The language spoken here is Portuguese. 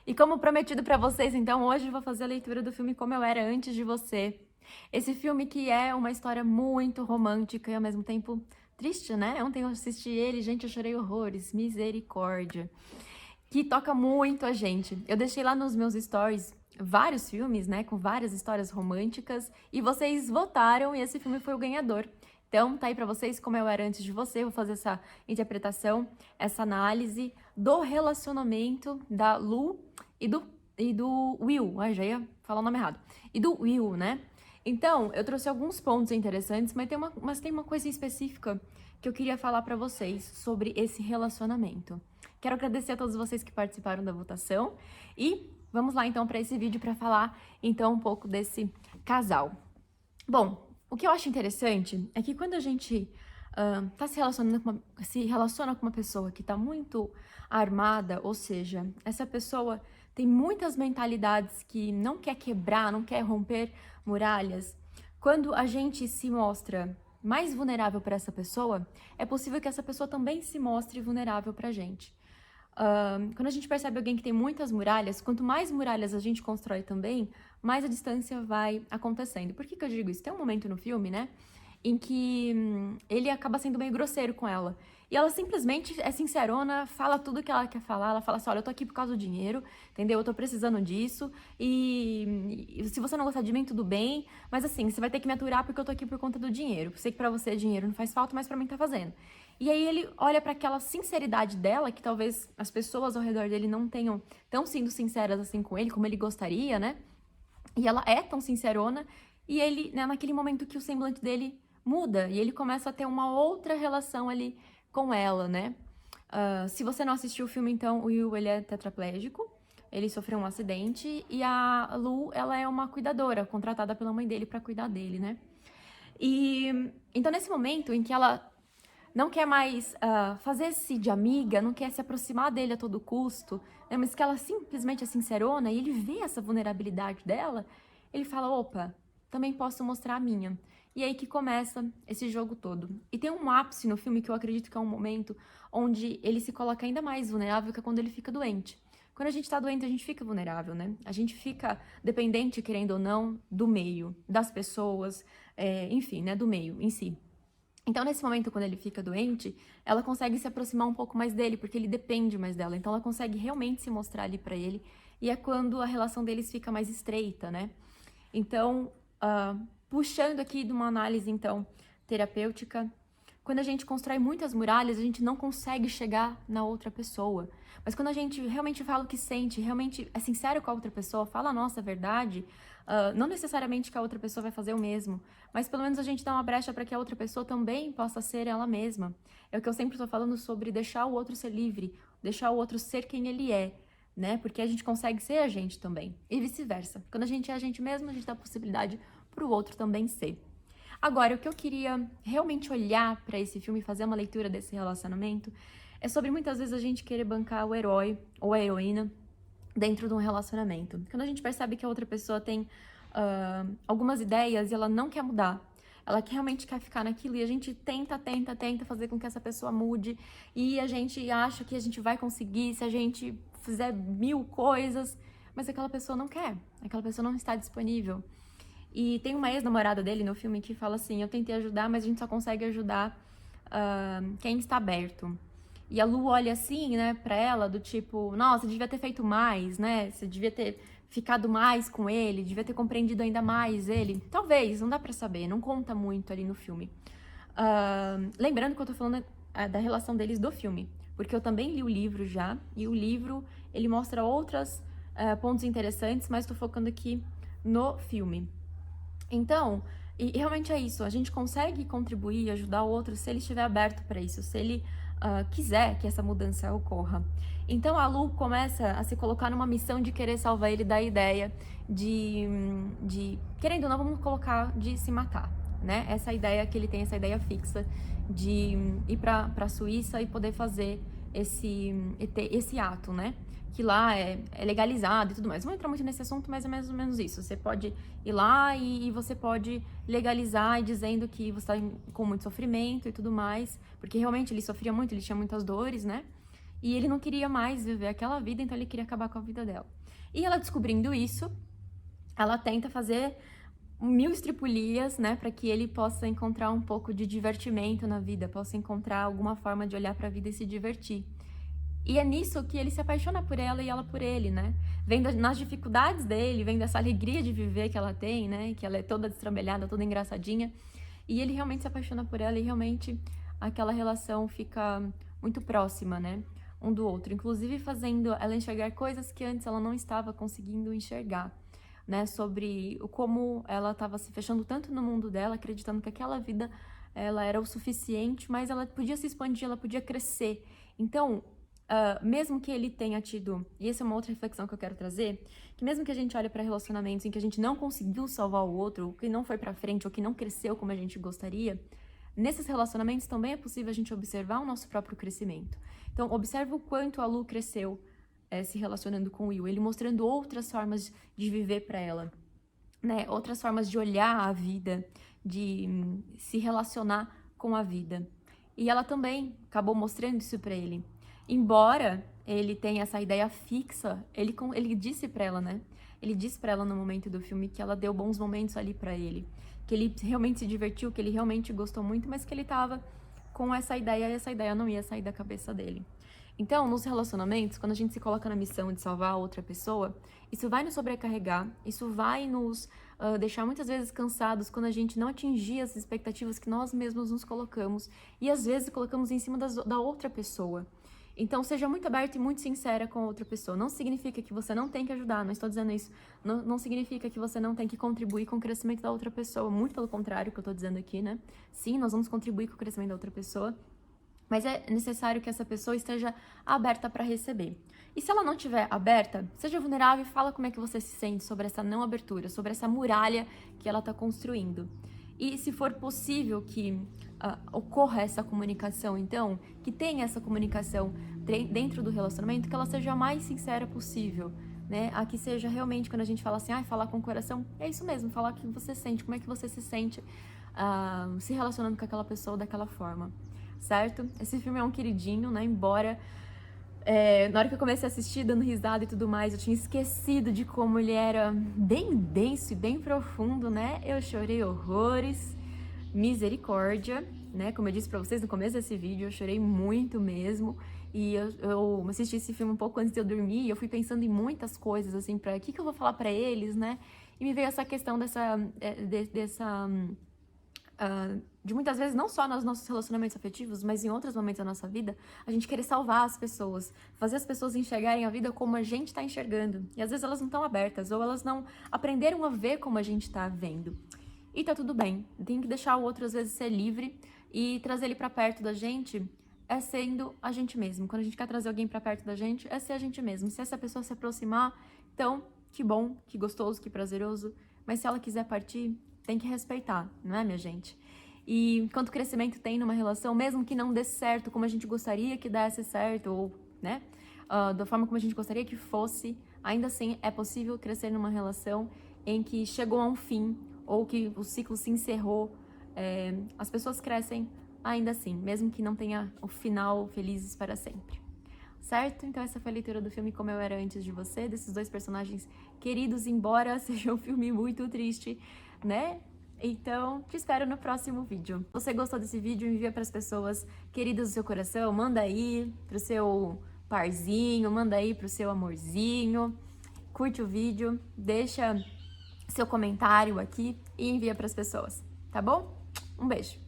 E como prometido pra vocês, então hoje eu vou fazer a leitura do filme Como Eu Era Antes de Você. Esse filme que é uma história muito romântica e ao mesmo tempo triste, né? Ontem eu assisti ele, gente, eu chorei horrores, misericórdia. Que toca muito a gente. Eu deixei lá nos meus stories vários filmes, né, com várias histórias românticas e vocês votaram e esse filme foi o ganhador. Então, tá aí pra vocês Como Eu Era Antes de Você. Eu vou fazer essa interpretação, essa análise do relacionamento da Lu e do Will. Ai, já ia falar o nome errado. E do Will, né? Então, eu trouxe alguns pontos interessantes, mas tem uma coisa específica que eu queria falar pra vocês sobre esse relacionamento. Quero agradecer a todos vocês que participaram da votação e vamos lá então para esse vídeo para falar então um pouco desse casal. Bom, o que eu acho interessante é que quando a gente se relaciona com uma pessoa que está muito armada, ou seja, essa pessoa tem muitas mentalidades que não quer quebrar, não quer romper muralhas. Quando a gente se mostra mais vulnerável para essa pessoa, é possível que essa pessoa também se mostre vulnerável para a gente. Quando a gente percebe alguém que tem muitas muralhas, quanto mais muralhas a gente constrói também, mais a distância vai acontecendo. Por que que eu digo isso? Tem um momento no filme, né, em que ele acaba sendo meio grosseiro com ela. E ela simplesmente é sincerona, fala tudo que ela quer falar. Ela fala assim, olha, eu tô aqui por causa do dinheiro, entendeu? Eu tô precisando disso. E se você não gostar de mim, tudo bem. Mas assim, você vai ter que me aturar porque eu tô aqui por conta do dinheiro. Sei que pra você dinheiro não faz falta, mas pra mim tá fazendo. E aí ele olha para aquela sinceridade dela, que talvez as pessoas ao redor dele não tenham tão sendo sinceras assim com ele, como ele gostaria, né? E ela é tão sincerona, e ele, né, naquele momento que o semblante dele muda, e ele começa a ter uma outra relação ali com ela, né? Se você não assistiu o filme, então, o Will, ele é tetraplégico, ele sofreu um acidente, e a Lu, ela é uma cuidadora, contratada pela mãe dele para cuidar dele, né? E então, nesse momento em que ela não quer mais fazer-se de amiga, não quer se aproximar dele a todo custo, né? Mas que ela simplesmente é sincerona e ele vê essa vulnerabilidade dela, ele fala, opa, também posso mostrar a minha. E é aí que começa esse jogo todo. E tem um ápice no filme que eu acredito que é um momento onde ele se coloca ainda mais vulnerável, que é quando ele fica doente. Quando a gente tá doente, a gente fica vulnerável, né? A gente fica dependente, querendo ou não, do meio, das pessoas, enfim, né, do meio em si. Então, nesse momento, quando ele fica doente, ela consegue se aproximar um pouco mais dele, porque ele depende mais dela. Então, ela consegue realmente se mostrar ali pra ele. E é quando a relação deles fica mais estreita, né? Então, puxando aqui de uma análise, então, terapêutica, quando a gente constrói muitas muralhas, a gente não consegue chegar na outra pessoa. Mas quando a gente realmente fala o que sente, realmente é sincero com a outra pessoa, fala a nossa verdade, não necessariamente que a outra pessoa vai fazer o mesmo, mas pelo menos a gente dá uma brecha para que a outra pessoa também possa ser ela mesma. É o que eu sempre estou falando sobre deixar o outro ser livre, deixar o outro ser quem ele é, né? Porque a gente consegue ser a gente também, e vice-versa. Quando a gente é a gente mesmo, a gente dá a possibilidade para o outro também ser. Agora, o que eu queria realmente olhar para esse filme e fazer uma leitura desse relacionamento é sobre muitas vezes a gente querer bancar o herói ou a heroína dentro de um relacionamento. Quando a gente percebe que a outra pessoa tem algumas ideias e ela não quer mudar, ela realmente quer ficar naquilo e a gente tenta fazer com que essa pessoa mude e a gente acha que a gente vai conseguir se a gente fizer 1000 coisas, mas aquela pessoa não quer, aquela pessoa não está disponível. E tem uma ex-namorada dele no filme que fala assim, eu tentei ajudar, mas a gente só consegue ajudar quem está aberto. E a Lu olha assim, né, pra ela, do tipo, nossa, você devia ter feito mais, né? Você devia ter ficado mais com ele, devia ter compreendido ainda mais ele. Talvez, não dá pra saber, não conta muito ali no filme. Lembrando que eu tô falando da relação deles do filme, porque eu também li o livro já, e o livro, ele mostra outros pontos interessantes, mas tô focando aqui no filme. Então, e realmente é isso, a gente consegue contribuir, ajudar o outro se ele estiver aberto para isso, se ele quiser que essa mudança ocorra. Então a Lu começa a se colocar numa missão de querer salvar ele da ideia querendo ou não, vamos colocar, de se matar, né? Essa ideia que ele tem, essa ideia fixa de ir para a Suíça e poder fazer esse ato, né? Que lá é legalizado e tudo mais. Não vou entrar muito nesse assunto, mas é mais ou menos isso. Você pode ir lá e você pode legalizar e dizendo que você está com muito sofrimento e tudo mais, porque realmente ele sofria muito, ele tinha muitas dores, né? e ele não queria mais viver aquela vida, então ele queria acabar com a vida dela. E ela descobrindo isso, ela tenta fazer mil estripulias, né, para que ele possa encontrar um pouco de divertimento na vida, possa encontrar alguma forma de olhar para a vida e se divertir. E é nisso que ele se apaixona por ela e ela por ele, né? Vendo nas dificuldades dele, vendo essa alegria de viver que ela tem, né? Que ela é toda destrambelhada, toda engraçadinha. E ele realmente se apaixona por ela e realmente aquela relação fica muito próxima, né? Um do outro. Inclusive fazendo ela enxergar coisas que antes ela não estava conseguindo enxergar, né? Sobre como ela estava se fechando tanto no mundo dela, acreditando que aquela vida ela era o suficiente, mas ela podia se expandir, ela podia crescer. Então, mesmo que ele tenha tido, e essa é uma outra reflexão que eu quero trazer, que mesmo que a gente olhe para relacionamentos em que a gente não conseguiu salvar o outro, ou que não foi para frente, ou que não cresceu como a gente gostaria, nesses relacionamentos também é possível a gente observar o nosso próprio crescimento. Então, observa o quanto a Lu cresceu se relacionando com o Will, ele mostrando outras formas de viver para ela, né? Outras formas de olhar a vida, de se relacionar com a vida. E ela também acabou mostrando isso para ele. Embora ele tenha essa ideia fixa, ele disse pra ela, né? Ele disse pra ela no momento do filme que ela deu bons momentos ali pra ele. Que ele realmente se divertiu, que ele realmente gostou muito, mas que ele tava com essa ideia e essa ideia não ia sair da cabeça dele. Então, nos relacionamentos, quando a gente se coloca na missão de salvar a outra pessoa, isso vai nos sobrecarregar, isso vai nos deixar muitas vezes cansados quando a gente não atingir as expectativas que nós mesmos nos colocamos e às vezes colocamos em cima da outra pessoa. Então, seja muito aberta e muito sincera com a outra pessoa. Não significa que você não tem que ajudar, não estou dizendo isso. Não significa que você não tem que contribuir com o crescimento da outra pessoa. Muito pelo contrário que eu estou dizendo aqui, né? Sim, nós vamos contribuir com o crescimento da outra pessoa. Mas é necessário que essa pessoa esteja aberta para receber. E se ela não estiver aberta, seja vulnerável e fala como é que você se sente sobre essa não abertura, sobre essa muralha que ela está construindo. E se for possível que ocorra essa comunicação, então, que tenha essa comunicação dentro do relacionamento, que ela seja a mais sincera possível, né? A que seja realmente, quando a gente fala assim, falar com o coração, é isso mesmo, falar o que você sente, como é que você se sente se relacionando com aquela pessoa daquela forma, certo? Esse filme é um queridinho, né? Embora na hora que eu comecei a assistir, dando risada e tudo mais, eu tinha esquecido de como ele era bem denso e bem profundo, né? Eu chorei horrores, misericórdia, né? Como eu disse pra vocês no começo desse vídeo, eu chorei muito mesmo. E eu assisti esse filme um pouco antes de eu dormir e eu fui pensando em muitas coisas, assim, o que eu vou falar pra eles, né? E me veio essa questão de muitas vezes, não só nos nossos relacionamentos afetivos, mas em outros momentos da nossa vida, a gente querer salvar as pessoas, fazer as pessoas enxergarem a vida como a gente está enxergando. E às vezes elas não estão abertas, ou elas não aprenderam a ver como a gente está vendo. E tá tudo bem, tem que deixar o outro às vezes ser livre e trazer ele para perto da gente sendo a gente mesmo. Quando a gente quer trazer alguém para perto da gente, ser a gente mesmo. Se essa pessoa se aproximar, então, que bom, que gostoso, que prazeroso. Mas se ela quiser partir, tem que respeitar, não é, minha gente? E quanto crescimento tem numa relação, mesmo que não dê certo como a gente gostaria que desse certo, ou, né, da forma como a gente gostaria que fosse, ainda assim é possível crescer numa relação em que chegou a um fim, ou que o ciclo se encerrou. As pessoas crescem ainda assim, mesmo que não tenha o final felizes para sempre. Certo? Então essa foi a leitura do filme Como Eu Era Antes de Você, desses dois personagens queridos, embora seja um filme muito triste, né? Então, te espero no próximo vídeo. Se você gostou desse vídeo, envia para as pessoas queridas do seu coração, manda aí pro seu parzinho, manda aí pro seu amorzinho, curte o vídeo, deixa seu comentário aqui e envia para as pessoas, tá bom? Um beijo!